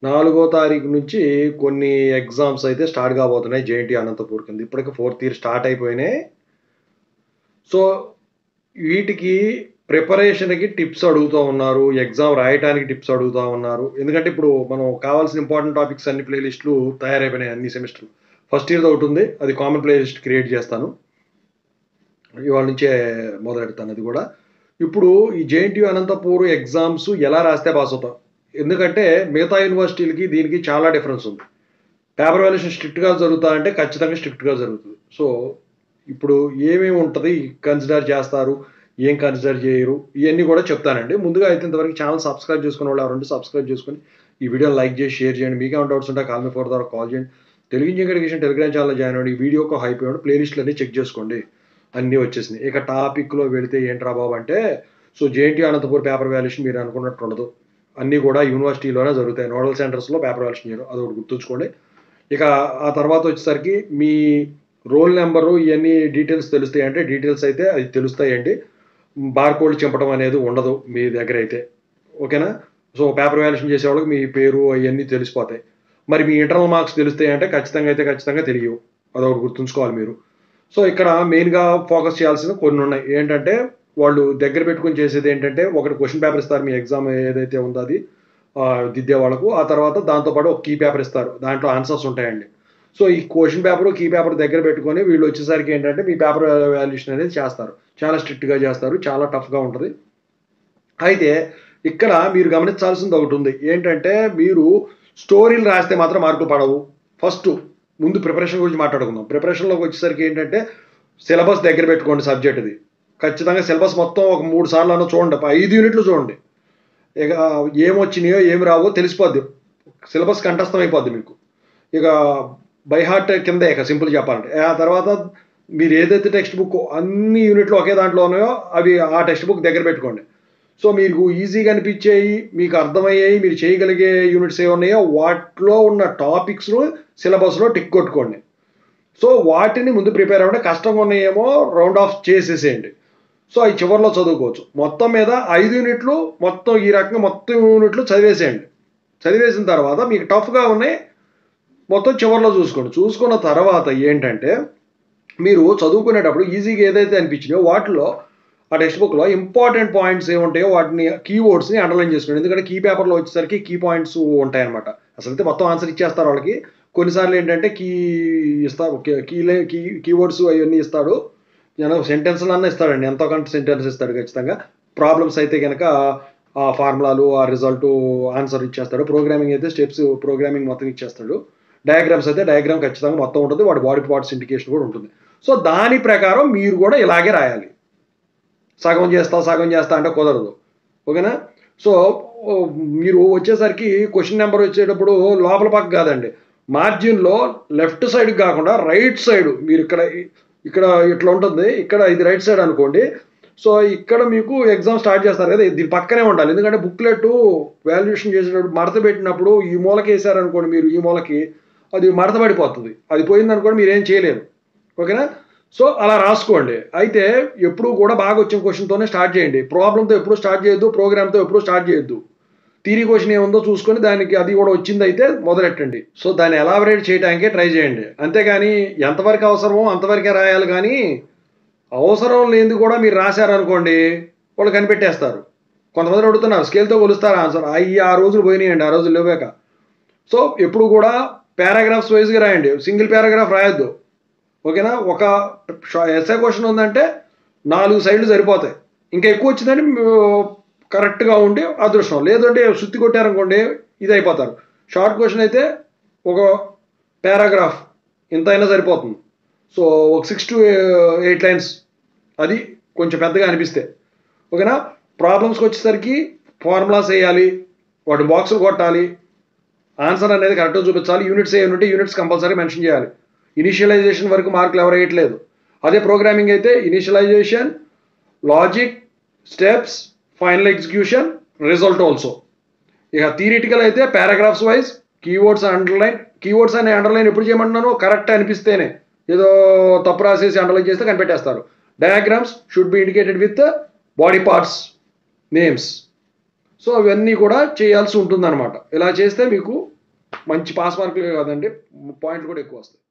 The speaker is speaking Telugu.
4వ తారీఖు నుంచి కొన్ని ఎగ్జామ్స్ అయితే స్టార్ట్ కాబోతున్నాయి జేఎన్టీ అనంతపూర్ కింద. ఇప్పటికి 4th ఇయర్ స్టార్ట్ అయిపోయినాయి. సో వీటికి ప్రిపరేషన్‌కి టిప్స్ అడుగుతా ఉన్నారు. ఎగ్జామ్ రాయటానికి టిప్స్ అడుగుతా ఉన్నారు. ఎందుకంటే ఇప్పుడు మనం కావాల్సిన ఇంపార్టెంట్ టాపిక్స్ అన్ని ప్లే లిస్టులు తయారైపోయినాయి అన్ని సెమిస్టర్‌లు. ఫస్ట్ ఇయర్‌ది ఒకటుంది. అది కామన్ ప్లే లిస్ట్ క్రియేట్ చేస్తాను. ఇవాళ నుంచే మొదలెడతాను అది కూడా. ఇప్పుడు ఈ జేఎన్టీయూ అనంతపూర్ ఎగ్జామ్స్ ఎలా రాస్తే పాస్ అవుతాం? ఎందుకంటే మిగతా యూనివర్సిటీలకి దీనికి చాలా డిఫరెన్స్ ఉంది. పేపర్ వాల్యుయేషన్ స్ట్రిక్ట్‌గా జరుగుతా అంటే ఖచ్చితంగా స్ట్రిక్ట్‌గా జరుగుతది. సో ఇప్పుడు ఏమేమి ఉంటది కన్సిడర్ చేస్తారు, ఏం కన్సిడర్ చేయరు ఇయన్నీ కూడా చెప్తానండి. ముందుగా అయితే ఇంతవరకు ఛానల్ సబ్స్క్రైబ్ చేసుకున్నోళ్ళు ఎవరుంటే సబ్స్క్రైబ్ చేసుకొని ఈ వీడియోని లైక్ చేసి షేర్ చేయండి. మీకేమైనా డౌట్స్ ఉంటే కాల్ మీ ఫోర్ ద్వారా కాల్ చేయండి. తెలుగు ఇంజినీరింగ్ ఎడ్యుకేషన్ టెలిగ్రామ్ ఛానల్లో జాయిన్ అవ్వండి. ఈ వీడియోకి హైప్ ఇవ్వండి. ప్లే లిస్టులన్నీ చెక్ చేసుకోండి. అన్నీ వచ్చేసినాయి. ఇక టాపిక్‌లో వెళితే ఏంట్రా బాబు అంటే so JNTU Anantapur paper valuation మీరు అనుకున్నట్టు ఉండదు. అన్నీ కూడా యూనివర్సిటీలోనే జరుగుతాయి. నోడల్ సెంటర్స్‌లో పేపర్ వాల్యుయేషన్ చేయరు. అదొకటి గుర్తుంచుకోండి. ఇక ఆ తర్వాత వచ్చేసరికి మీ రోల్ నెంబరు ఇయన్నీ డీటెయిల్స్ తెలుస్తాయి అంటే డీటెయిల్స్ అయితే అది తెలుస్తాయండి. బార్‌కోడ్ చింపడం అనేది ఉండదు మీ దగ్గరైతే. ఓకేనా? సో పేపర్ వాల్యుయేషన్ చేసేవాళ్ళకి మీ పేరు అయన్నీ తెలిసిపోతాయి. మరి మీ ఇంటర్నల్ మార్క్స్ తెలుస్తాయి అంటే ఖచ్చితంగా తెలియవు. అదొకటి గుర్తుంచుకోవాలి మీరు. సో ఇక్కడ మెయిన్‌గా ఫోకస్ చేయాల్సిన కొన్నున్నాయి. ఏంటంటే వాళ్ళు దగ్గర పెట్టుకొని చేసేదేంటంటే ఒకటి క్వెషన్ పేపర్ ఇస్తారు. మీ ఎగ్జామ్ ఏదైతే ఉందో అది దిద్దే వాళ్ళకు. ఆ తర్వాత దాంతో పాటు ఒక కీ పేపర్ ఇస్తారు. దాంట్లో ఆన్సర్స్ ఉంటాయండి. సో ఈ క్వెషన్ పేపరు, కీ పేపర్ దగ్గర పెట్టుకొని వీళ్ళు వచ్చేసరికి ఏంటంటే మీ పేపర్ వాల్యుయేషన్ అనేది చేస్తారు. చాలా స్ట్రిక్ట్‌గా చేస్తారు. చాలా టఫ్‌గా ఉంటది. అయితే ఇక్కడ మీరు గమనించాల్సింది ఒకటుంది. ఏంటంటే మీరు స్టోరీలు రాస్తే మాత్రం మార్కులు పడవు. ముందు ప్రిపరేషన్ గురించి మాట్లాడుకుందాం. ప్రిపరేషన్‌లోకి వచ్చేసరికి ఏంటంటే సిలబస్ దగ్గర పెట్టుకోండి సబ్జెక్ట్‌ది. ఖచ్చితంగా సిలబస్ మొత్తం ఒక 3 సార్లన్నా చూడండి. 5 యూనిట్లు చూడండి. ఇక ఏమొచ్చినాయో, ఏమి రావో తెలిసిపోద్ది. సిలబస్ కంఠస్థం అయిపోద్ది మీకు. ఇక బై హార్ట్ కిందే ఇక సింపుల్‌గా చెప్పాలంటే. ఆ తర్వాత మీరు ఏదైతే టెక్స్ట్ బుక్ అన్ని యూనిట్లు ఒకే దాంట్లో ఉన్నాయో అవి ఆ టెక్స్ట్ బుక్ దగ్గర పెట్టుకోండి. సో మీకు ఈజీగా అనిపించేయి, మీకు అర్థమయ్యేయి, మీరు చేయగలిగే యూనిట్స్ ఏమున్నాయో వాటిలో ఉన్న టాపిక్స్‌ను సిలబస్‌లో టిక్ కొట్టుకోండి. సో వాటిని ముందు ప్రిపేర్ అవ్వండి. కష్టంగా ఉన్నాయేమో రౌండ్ ఆఫ్ చేసేసేయండి. సో అవి చివరిలో చదువుకోవచ్చు. మొత్తం మీద 5 యూనిట్లు మొత్తం ఈ రకంగా మొత్తం యూనిట్లు చదివేసేయండి. చదివేసిన తర్వాత మీకు టఫ్‌గా ఉన్నాయి మొత్తం చివరిలో చూసుకోండి. చూసుకున్న తర్వాత ఏంటంటే మీరు చదువుకునేటప్పుడు ఈజీగా ఏదైతే అనిపించినాయో వాటిలో ఆ టెక్స్ట్ బుక్‌లో ఇంపార్టెంట్ పాయింట్స్ ఏముంటాయో వాటిని కీవర్డ్స్‌ని అండర్‌లైన్ చేసుకోండి. ఎందుకంటే కీ పేపర్‌లో వచ్చేసరికి కీ పాయింట్స్ ఉంటాయన్నమాట. అసలైతే మొత్తం ఆన్సర్ ఇచ్చేస్తారు వాళ్ళకి. కొన్నిసార్లు ఏంటంటే కీ ఇస్తారు. కీవర్డ్స్ అవన్నీ ఇస్తాడు. సెంటెన్స్‌లన్నా ఇస్తాడండి. ఎంతో కొంత సెంటెన్స్ ఇస్తాడు ఖచ్చితంగా. ప్రాబ్లమ్స్ అయితే గనక ఆ ఫార్ములాలు, ఆ రిజల్టు, ఆన్సర్ ఇచ్చేస్తాడు. ప్రోగ్రామింగ్ అయితే స్టెప్స్ ప్రోగ్రామింగ్ మొత్తం ఇచ్చేస్తాడు. డయాగ్రామ్స్ అయితే డయాగ్రామ్ ఖచ్చితంగా మొత్తం ఉంటుంది. వాడి బాడీ పార్ట్స్ ఇండికేషన్ కూడా ఉంటుంది. సో దాని ప్రకారం మీరు కూడా ఇలాగే రాయాలి. సగం చేస్తా అంటే కుదరదు. ఓకేనా? సో మీరు వచ్చేసరికి క్వెషన్ నంబర్ వచ్చేటప్పుడు లోపల పక్క కాదండి. మార్జిన్‌లో లెఫ్ట్ సైడ్‌కి కాకుండా రైట్ సైడ్ మీరు ఇక్కడ ఇట్లా ఉంటుంది. ఇక్కడ ఇది రైట్ సైడ్ అనుకోండి. సో ఇక్కడ మీకు ఎగ్జామ్ స్టార్ట్ చేస్తారు కదా! దీని పక్కనే ఉండాలి. ఎందుకంటే బుక్‌లెట్ వాల్యుయేషన్ చేసేటప్పుడు మడత పెట్టినప్పుడు ఈ మూలకేసారనుకోండి మీరు ఈ మూలకి అది మడత పడిపోతది. అది పోయిందనుకోండి మీరేం చేయలేరు. ఓకేనా? సో అలా రాసుకోండి. అయితే ఎప్పుడు కూడా బాగా వచ్చిన క్వెషన్‌తోనే స్టార్ట్ చేయండి. ప్రాబ్లమ్‌తో ఎప్పుడు స్టార్ట్ చేయొద్దు. ప్రోగ్రామ్‌తో ఎప్పుడు స్టార్ట్ చేయొద్దు. థియరీ క్వెషన్ ఏముందో చూసుకొని దానికి అది కూడా వచ్చిందైతే మొదలెట్టండి. సో దాన్ని ఎలాబరేట్ చేయడానికే ట్రై చేయండి. అంతేగాని ఎంతవరకు అవసరమో అంతవరకే రాయాలి గానీ, అవసరం లేనిది కూడా మీరు రాశారనుకోండి వాళ్ళు కనిపెట్టేస్తారు. కొంతమంది అడుగుతున్నారు స్కేల్‌తో కొలుస్తారా ఆన్సర్. ఆ రోజులు పోయినాయండి. ఆ రోజులు లేవాక. సో ఎప్పుడు కూడా పారాగ్రాఫ్స్ వైస్‌గా రాయండి. సింగిల్ పారాగ్రాఫ్ రాయొద్దు. ఓకేనా? ఒక ఎస్సే క్వెషన్ ఉందంటే 4 సైడ్‌లు సరిపోతాయి. ఇంకా ఎక్కువ వచ్చిందంటే కరెక్ట్‌గా ఉండి అదృష్టం. లేదంటే సుత్తి కొట్టారనుకోండి ఇదయిపోతారు. షార్ట్ క్వెషన్ అయితే ఒక పారాగ్రాఫ్ ఇంతైనా సరిపోతుంది. సో ఒక 6-8 లైన్స్ అది కొంచెం పెద్దగా అనిపిస్తే. ఓకేనా? ప్రాబ్లమ్స్‌కి వచ్చేసరికి ఫార్ములాస్ ఎయ్యాలి. వాటి బాక్సులు కొట్టాలి. ఆన్సర్ అనేది కరెక్ట్‌గా చూపించాలి. యూనిట్స్ ఏమైనా ఉంటే యూనిట్స్ కంపల్సరీ మెన్షన్ చేయాలి. ఇనిషియలైజేషన్ వరకు మార్కులు ఎవరు వేయట్లేదు. అదే ప్రోగ్రామింగ్ అయితే initialisation, logic, steps, final execution, result also. ఇక థియరిటికల్ అయితే పారాగ్రాఫ్స్ వైజ్ కీవర్డ్స్ అనే అండర్లైన్ ఎప్పుడు చేయమంటున్నాను కరెక్ట్ అనిపిస్తేనే. ఏదో తప్పు రాసేసి అండర్లైన్ చేస్తే కనిపెట్టేస్తారు. Diagrams should be indicated with body parts names. So అవన్నీ కూడా చేయాల్సి ఉంటుందన్నమాట. ఇలా చేస్తే మీకు మంచి పాస్ మార్కులు కాదండి, పాయింట్లు కూడా ఎక్కువ వస్తాయి.